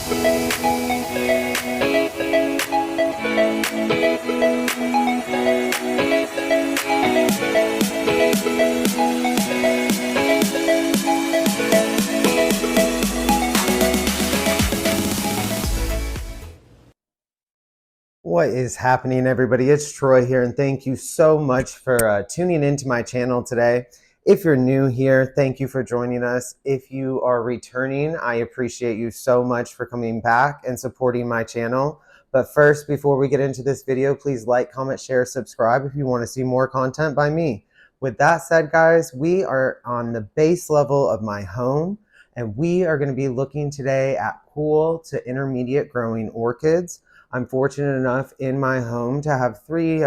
What is happening, everybody? It's Troy here, and thank you so much for tuning into my channel today. If you're new here, thank you for joining us. If you are returning, I appreciate you so much for coming back and supporting my channel. But first, before we get into this video, please like, comment, share, subscribe if you want to see more content by me. With that said, guys, we are on the base level of my home, and we are going to be looking today at cool to intermediate growing orchids. I'm fortunate enough in my home to have three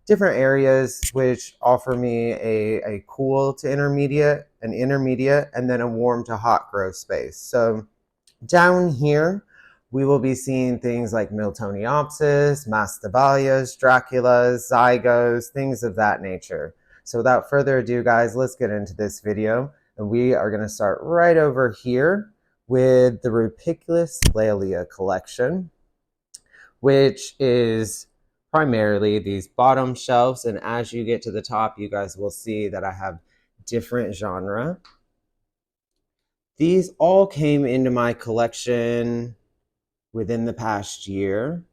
different areas which offer me a cool to intermediate, an intermediate, and then a warm to hot grow space. So down here, we will be seeing things like Miltoniopsis, Masdevallias, Draculas, Zygos, things of that nature. So without further ado, guys, let's get into this video. And we are going to start right over here with the Rupicolous Laelia collection, which is primarily these bottom shelves. And as you get to the top, you guys will see that I have different genre. These all came into my collection within the past year.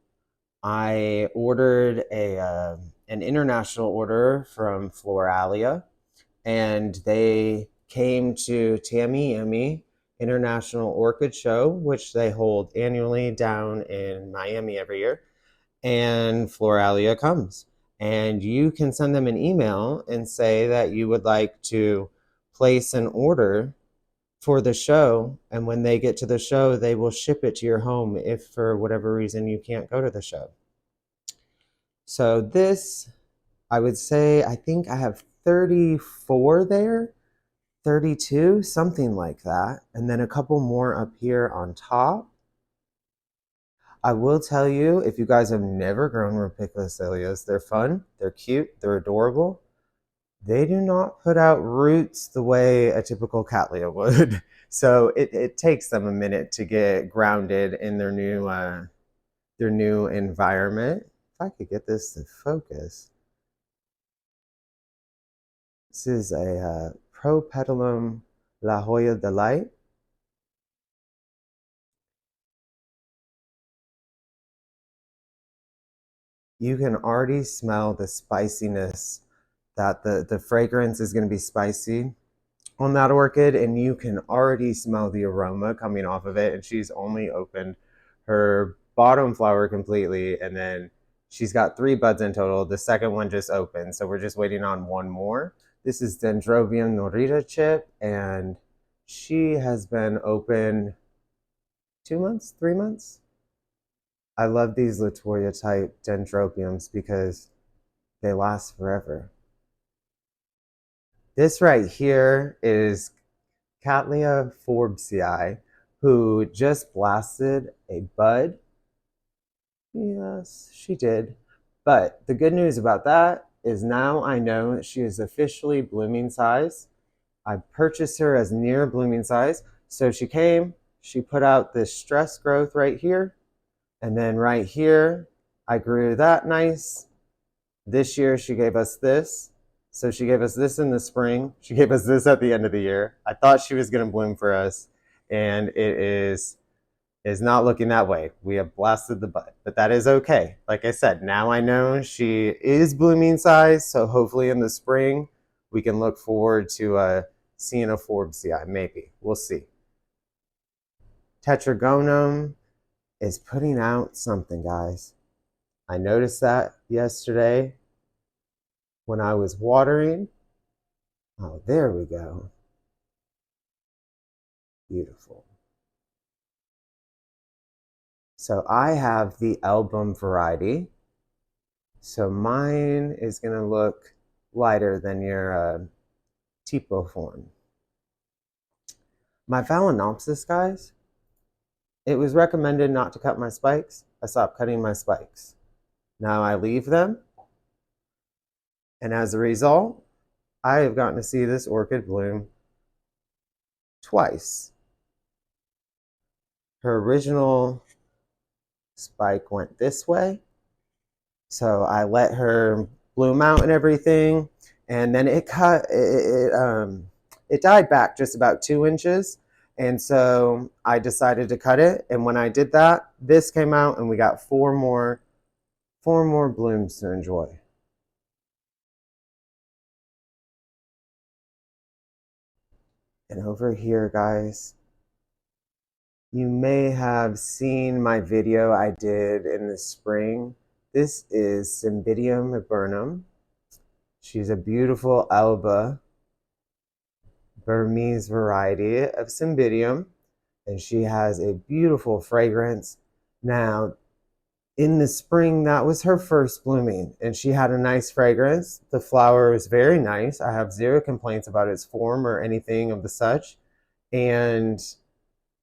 I ordered an international order from Floralia, and they came to Tamiami International Orchid Show, which they hold annually down in Miami every year. And Floralia comes, and you can send them an email and say that you would like to place an order for the show, and when they get to the show, they will ship it to your home if for whatever reason you can't go to the show. So this, I would say, I think I have 34 there, 32, something like that, and then a couple more up here on top. I will tell you, if you guys have never grown Rupicolous Laelias, they're fun, they're cute, they're adorable. They do not put out roots the way a typical Cattleya would. So it takes them a minute to get grounded in their new environment. If I could get this to focus. This is a Propetalum La Jolla Delight. You can already smell the spiciness, that the fragrance is going to be spicy on that orchid, and you can already smell the aroma coming off of it. And she's only opened her bottom flower completely, and then she's got 3 buds in total. The second one just opened, so we're just waiting on one more. This is Dendrobium Norita Chip, and she has been open 2 months, 3 months. I love these Latoria type dendrobiums because they last forever. This right here is Cattleya Forbesii, who just blasted a bud. Yes, she did. But the good news about that is now I know that she is officially blooming size. I purchased her as near blooming size. So she came, she put out this stress growth right here. And then right here, I grew that nice. This year, she gave us this. So she gave us this in the spring. She gave us this at the end of the year. I thought she was going to bloom for us, and it is not looking that way. We have blasted the bud, but that is okay. Like I said, now I know she is blooming size, so hopefully in the spring, we can look forward to seeing a Forbesii. Maybe. We'll see. Tetragonum is putting out something, guys. I noticed that yesterday when I was watering. Oh, there we go. Beautiful. So I have the album variety. So mine is going to look lighter than your tipo form. My Phalaenopsis, guys, it was recommended not to cut my spikes. I stopped cutting my spikes. Now I leave them. And as a result, I have gotten to see this orchid bloom twice. her original spike went this way. So I let her bloom out and everything, and then it died back just about 2 inches. And so I decided to cut it. And when I did that, this came out and we got four more blooms to enjoy. And over here, guys, you may have seen my video I did in the spring. This is Cymbidium viburnum. She's a beautiful Alba Burmese variety of Cymbidium, and she has a beautiful fragrance. Now, in the spring, that was her first blooming, and she had a nice fragrance. The flower is very nice. I have zero complaints about its form or anything of the such. And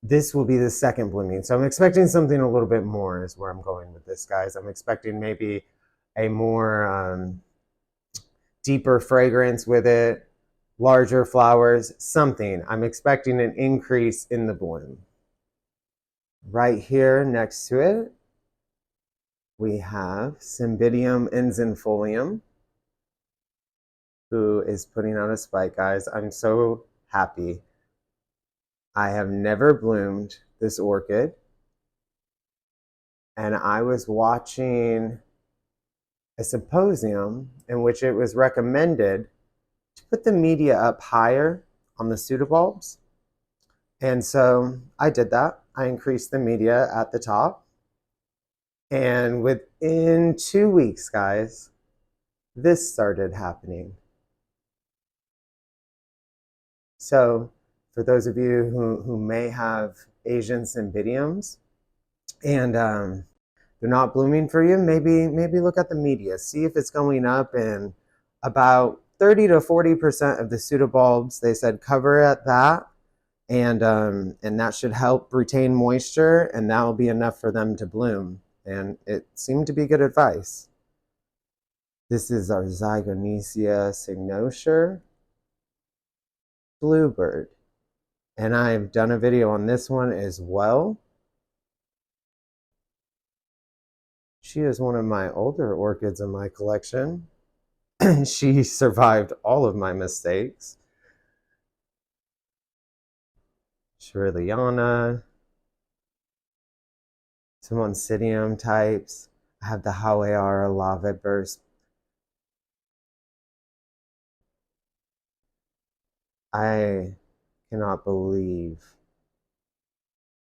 this will be the second blooming. So I'm expecting something a little bit more is where I'm going with this, guys. I'm expecting maybe a more deeper fragrance with it, larger flowers, something. I'm expecting an increase in the bloom. Right here next to it, we have Cymbidium inzinfolium, who is putting out a spike, guys. I'm so happy. I have never bloomed this orchid, and I was watching a symposium in which it was recommended to put the media up higher on the pseudobulbs. And so I did that. I increased the media at the top. And within 2 weeks, guys, this started happening. So for those of you who may have Asian cymbidiums and they're not blooming for you, maybe look at the media, see if it's going up. And about 30 to 40% of the pseudobulbs, they said cover at that, and that should help retain moisture, and that will be enough for them to bloom. And it seemed to be good advice. This is our Zygonesia signotia bluebird, and I've done a video on this one as well. She is one of my older orchids in my collection. She survived all of my mistakes. Shirleyana, some Oncidium types. I have the Hawaiara lava burst. I cannot believe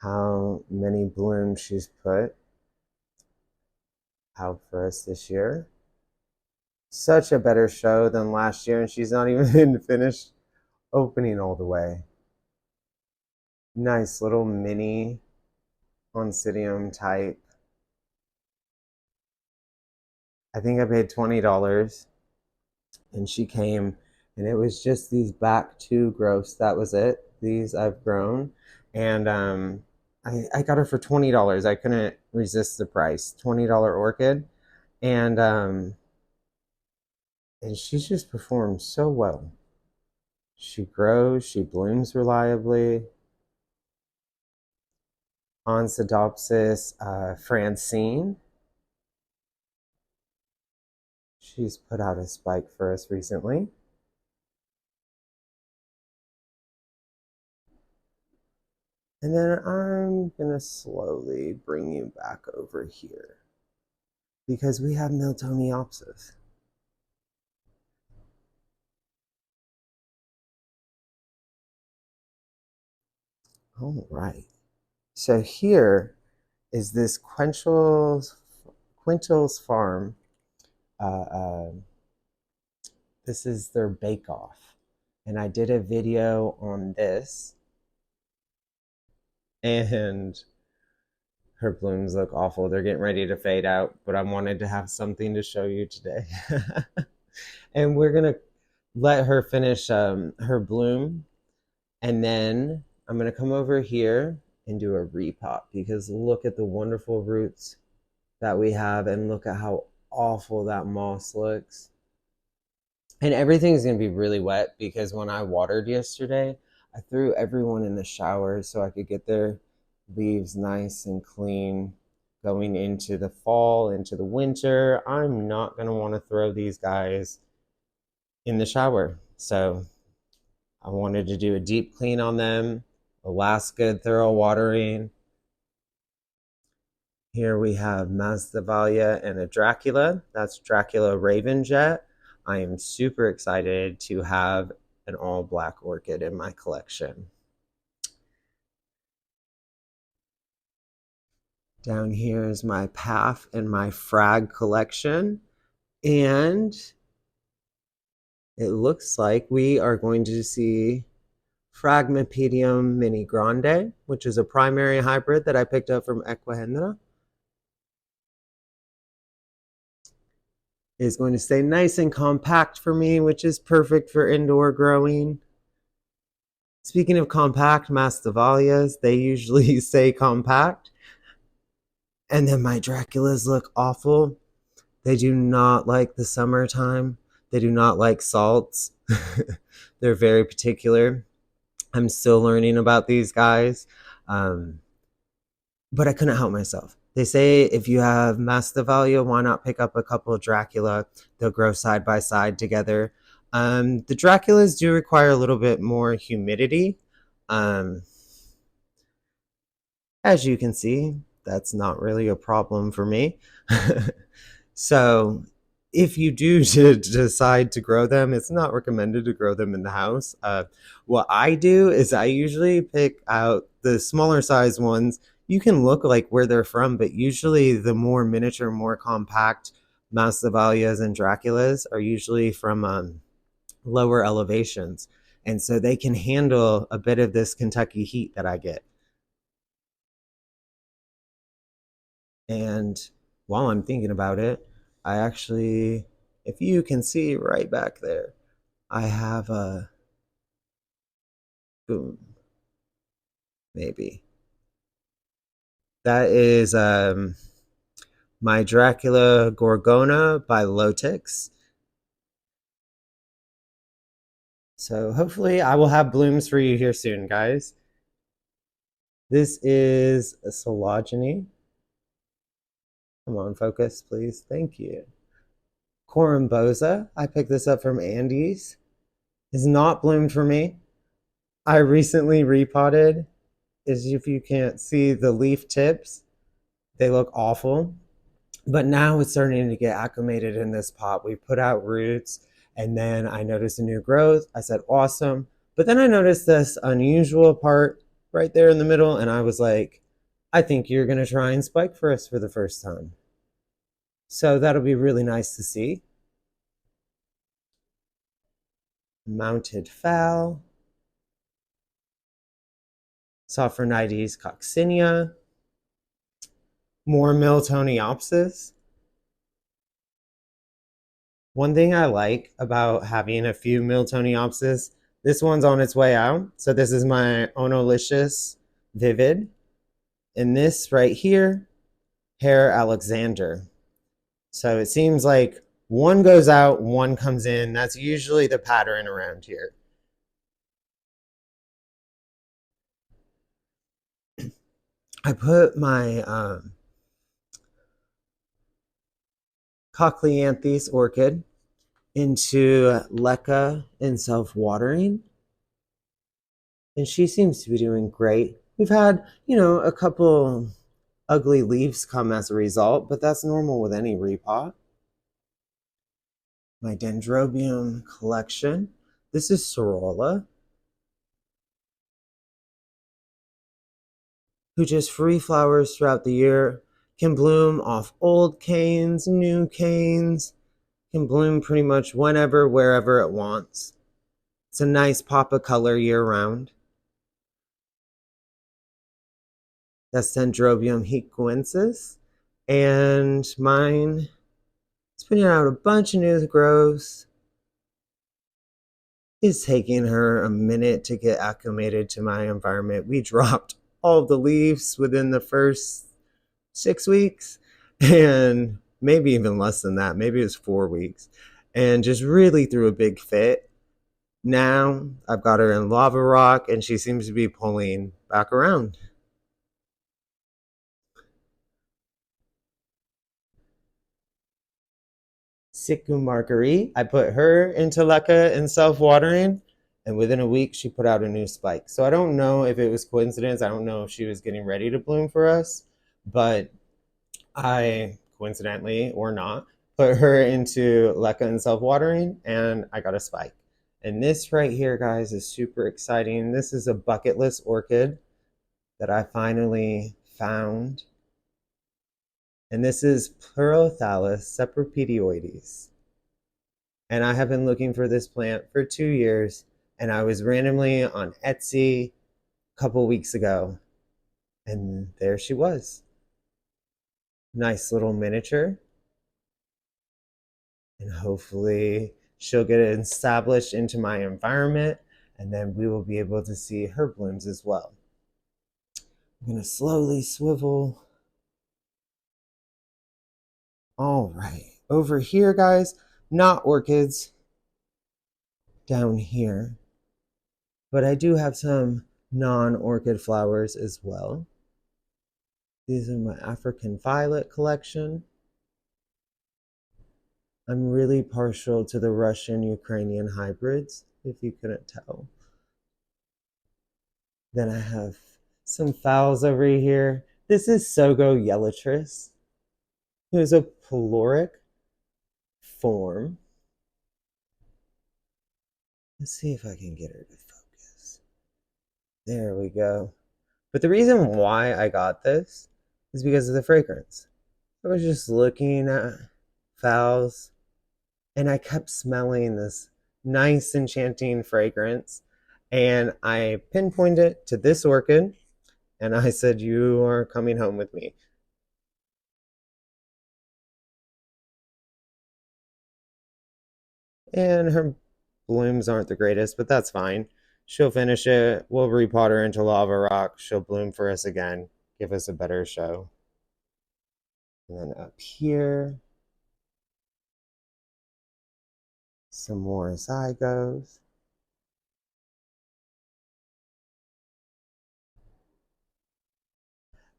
how many blooms she's put out for us this year. Such a better show than last year, and she's not even finished opening all the way. Nice little mini Oncidium type. I think I paid $20, and she came, and it was just these back two growths. That was it. These I've grown, and I got her for $20. I couldn't resist the price. $20 orchid, and she just performs so well. She grows, she blooms reliably. Oncidiopsis Francine. She's put out a spike for us recently. And then I'm gonna slowly bring you back over here because we have Miltoniopsis. All right. So here is this Quintel's Farm. This is their bake-off. And I did a video on this. And her blooms look awful. They're getting ready to fade out. But I wanted to have something to show you today. And we're going to let her finish her bloom. And then I'm going to come over here and do a repot, because look at the wonderful roots that we have, and look at how awful that moss looks. And everything's going to be really wet because when I watered yesterday, I threw everyone in the shower so I could get there Leaves nice and clean going into the fall, into the winter. I'm not going to want to throw these guys in the shower. So I wanted to do a deep clean on them, a last good thorough watering. Here we have Masdevallia and a Dracula. That's Dracula Raven Jet. I am super excited to have an all black orchid in my collection. Down here is my Path and my Frag collection. And it looks like we are going to see Phragmipedium mini grande, which is a primary hybrid that I picked up from Equihendra. Is going to stay nice and compact for me, which is perfect for indoor growing. Speaking of compact Masdevallias, they usually stay compact. And then my Draculas look awful. They do not like the summertime. They do not like salts. They're very particular. I'm still learning about these guys. But I couldn't help myself. They say if you have Masdevallia, why not pick up a couple of Dracula? They'll grow side by side together. The Draculas do require a little bit more humidity. As you can see, that's not really a problem for me. So if you do decide to grow them, it's not recommended to grow them in the house. What I do is I usually pick out the smaller size ones. You can look like where they're from, but usually the more miniature, more compact Masdevallias and Draculas are usually from lower elevations. And so they can handle a bit of this Kentucky heat that I get. And while I'm thinking about it, I actually, if you can see right back there, I have a, boom, maybe. That is my Dracula Gorgona by Lotix. So hopefully I will have blooms for you here soon, guys. This is a Sologeny. Come on, focus, please. Thank you. Corymbosa. I picked this up from Andy's. Is not bloomed for me. I recently repotted. As if you can't see the leaf tips, they look awful. But now it's starting to get acclimated in this pot. We put out roots, and then I noticed a new growth. I said, awesome. But then I noticed this unusual part right there in the middle, and I was like, I think you're going to try and spike for us for the first time. So that'll be really nice to see. Mounted fowl. Sophronides coccinea. More Miltoniopsis. One thing I like about having a few Miltoniopsis, this one's on its way out. So this is my Onolicious Vivid. And this right here, Hair Alexander. So it seems like one goes out, one comes in. That's usually the pattern around here. I put my Cochleanthes orchid into Leca and self-watering. And she seems to be doing great. We've had, a couple ugly leaves come as a result, but that's normal with any repot. My Dendrobium collection. This is Sorolla, who just free flowers throughout the year, can bloom off old canes, new canes, can bloom pretty much whenever, wherever it wants. It's a nice pop of color year round. That's Dendrobium hicuensis. And mine is putting out a bunch of new growths. It's taking her a minute to get acclimated to my environment. We dropped all of the leaves within the first 6 weeks, and maybe even less than that. Maybe it was 4 weeks, and just really threw a big fit. Now I've got her in lava rock, and she seems to be pulling back around. Siku Marguerite. I put her into Leca and self-watering, and within a week she put out a new spike. So I don't know if it was coincidence. I don't know if she was getting ready to bloom for us, but I coincidentally or not put her into Leca and self-watering, and I got a spike. And this right here, guys, is super exciting. This is a bucket list orchid that I finally found. And this is Pleurothallus separapedioides. And I have been looking for this plant for 2 years, and I was randomly on Etsy a couple weeks ago, and there she was. Nice little miniature, and hopefully she'll get established into my environment, and then we will be able to see her blooms as well. I'm going to slowly swivel. All right, over here, guys, not orchids down here, but I do have some non-orchid flowers as well. These are my African Violet collection. I'm really partial to the Russian-Ukrainian hybrids, if you couldn't tell. Then I have some phals over here. This is Sogo Yellowtris, who is a peloric form. Let's see if I can get her to focus. There we go. But the reason why I got this is because of the fragrance. I was just looking at phals, and I kept smelling this nice, enchanting fragrance. And I pinpointed it to this orchid, and I said, you are coming home with me. And her blooms aren't the greatest, but that's fine. She'll finish it. We'll repot her into lava rock. She'll bloom for us again, give us a better show. And then up here, some more zygos.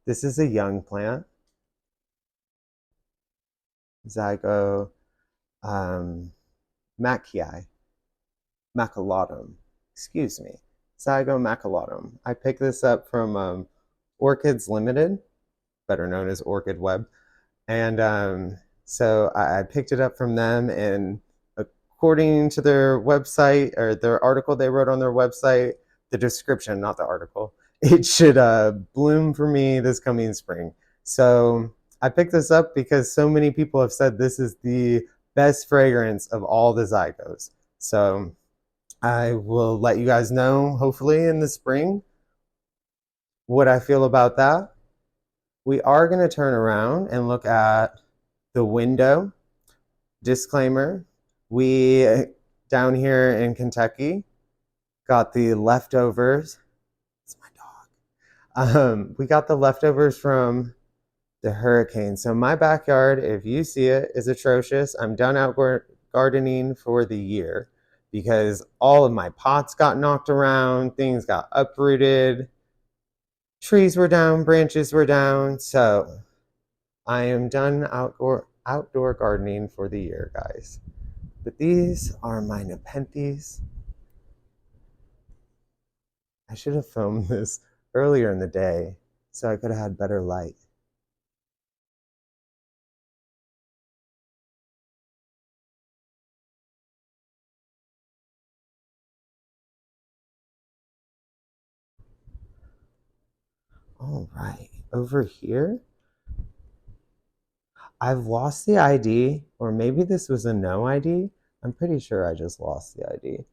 This is a young plant. Zygo maculatum. Excuse me. Zygo maculatum. I picked this up from Orchids Limited, better known as Orchid Web. And so I picked it up from them, and according to their website, or their article they wrote on their website, the description, not the article, it should bloom for me this coming spring. So I picked this up because so many people have said this is the best fragrance of all the zygos. So I will let you guys know, hopefully in the spring, what I feel about that. We are going to turn around and look at the window. Disclaimer, we down here in Kentucky got the leftovers. It's my dog. We got the leftovers from the hurricane. So my backyard, if you see it, is atrocious. I'm done outdoor gardening for the year because all of my pots got knocked around, things got uprooted, trees were down, branches were down. So I am done outdoor gardening for the year, guys. But these are my Nepenthes. I should have filmed this earlier in the day so I could have had better light. All right, over here, I've lost the ID, or maybe this was a no ID. I'm pretty sure I just lost the ID.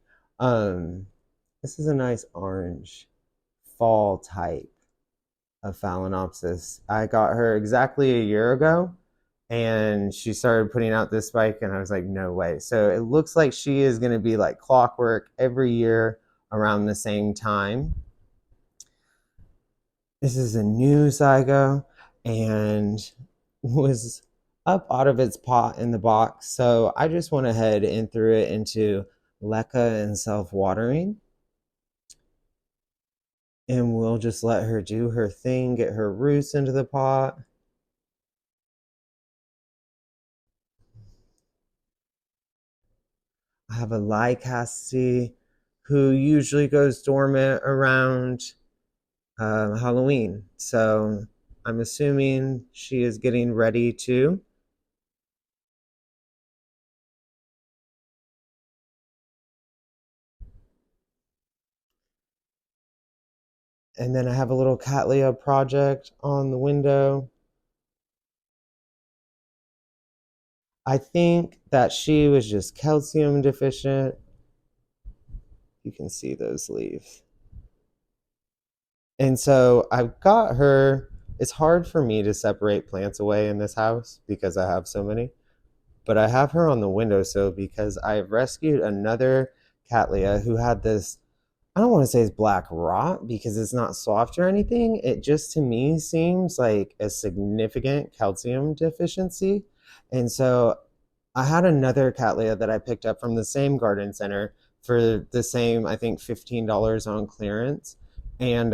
This is a nice orange fall type of Phalaenopsis. I got her exactly a year ago, and she started putting out this spike, and I was like, no way. So it looks like she is going to be like clockwork every year around the same time. This is a new zygo and was up out of its pot in the box. So I just went ahead and threw it into Leca and self-watering. And we'll just let her do her thing, get her roots into the pot. I have a Lycaste who usually goes dormant around Halloween. So I'm assuming she is getting ready to. And then I have a little Cattleya project on the window. I think that she was just calcium deficient. You can see those leaves. And so I've got her. It's hard for me to separate plants away in this house because I have so many. But I have her on the windowsill because I've rescued another Cattleya who had this. I don't want to say it's black rot because it's not soft or anything. It just to me seems like a significant calcium deficiency. And so I had another Cattleya that I picked up from the same garden center for the same, I think, $15 on clearance. And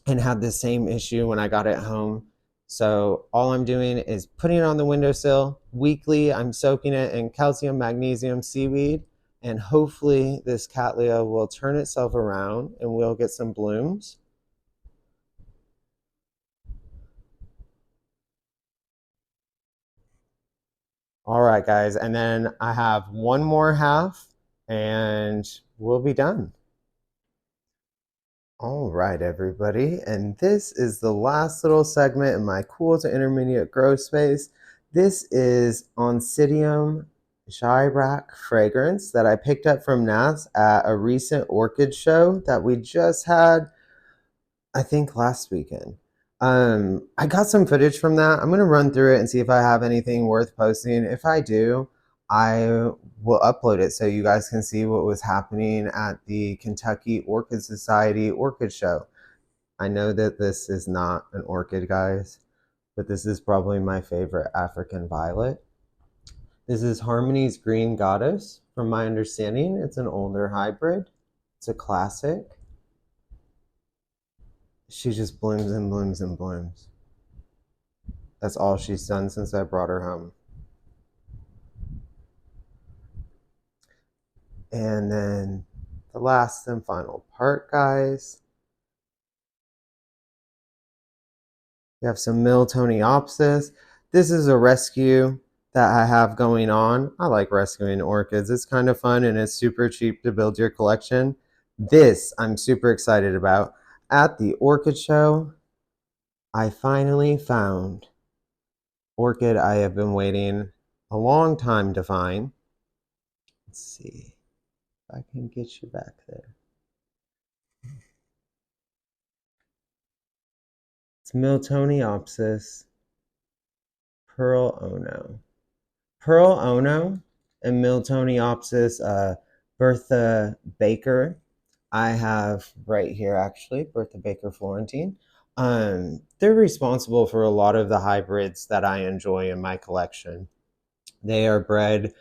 had the same issue when I got it home. So all I'm doing is putting it on the windowsill weekly. I'm soaking it in calcium, magnesium, seaweed, and hopefully this Cattleya will turn itself around and we'll get some blooms. All right, guys, and then I have one more half and we'll be done. All right, everybody, and this is the last little segment in my cool to intermediate grow space. This is Oncidium Gyrac fragrance that I picked up from NAS at a recent orchid show that we just had, I think, last weekend. I got some footage from that. I'm gonna run through it and see if I have anything worth posting. If I do, I will upload it so you guys can see what was happening at the Kentucky Orchid Society Orchid Show. I know that this is not an orchid, guys, but this is probably my favorite African violet. This is Harmony's Green Goddess. From my understanding, it's an older hybrid. It's a classic. She just blooms and blooms and blooms. That's all she's done since I brought her home. And then the last and final part, guys. We have some Miltoniopsis. This is a rescue that I have going on. I like rescuing orchids. It's kind of fun and it's super cheap to build your collection. This I'm super excited about. At the orchid show, I finally found orchid I have been waiting a long time to find. Let's see if I can get you back there. It's Miltoniopsis Pearl Ono. Pearl Ono and Miltoniopsis Bertha Baker. I have right here actually, Bertha Baker Florentine. They're responsible for a lot of the hybrids that I enjoy in my collection. They are bred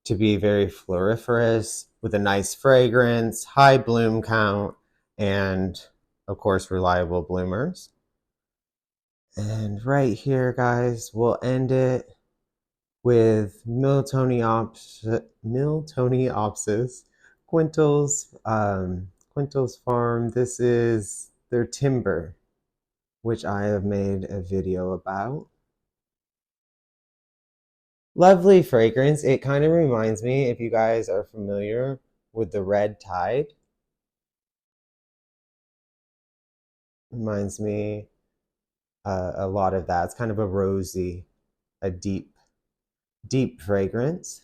to be very floriferous with a nice fragrance, high bloom count, and of course, reliable bloomers. And right here, guys, we'll end it with Miltoniopsis, Quintel's farm. This is their timber, which I have made a video about. Lovely fragrance. It kind of reminds me, if you guys are familiar with the red tide, reminds me a lot of that. It's kind of a rosy, a deep fragrance.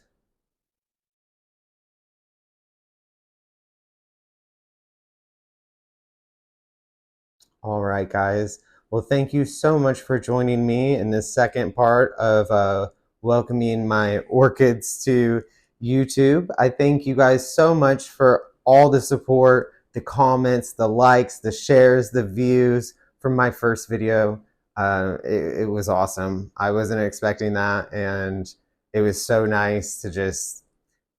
All right, guys. Well, thank you so much for joining me in this second part of welcoming my orchids to YouTube. I thank you guys so much for all the support, the comments, the likes, the shares, the views from my first video. It was awesome. I wasn't expecting that, and it was so nice to just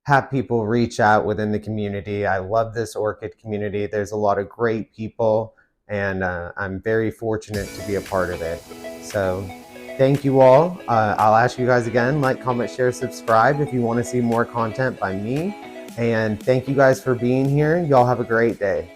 have people reach out within the community. I love this orchid community. There's a lot of great people, and I'm very fortunate to be a part of it. So Thank you all. I'll ask you guys again, like, comment, share, subscribe if you want to see more content by me. And thank you guys for being here. Y'all have a great day.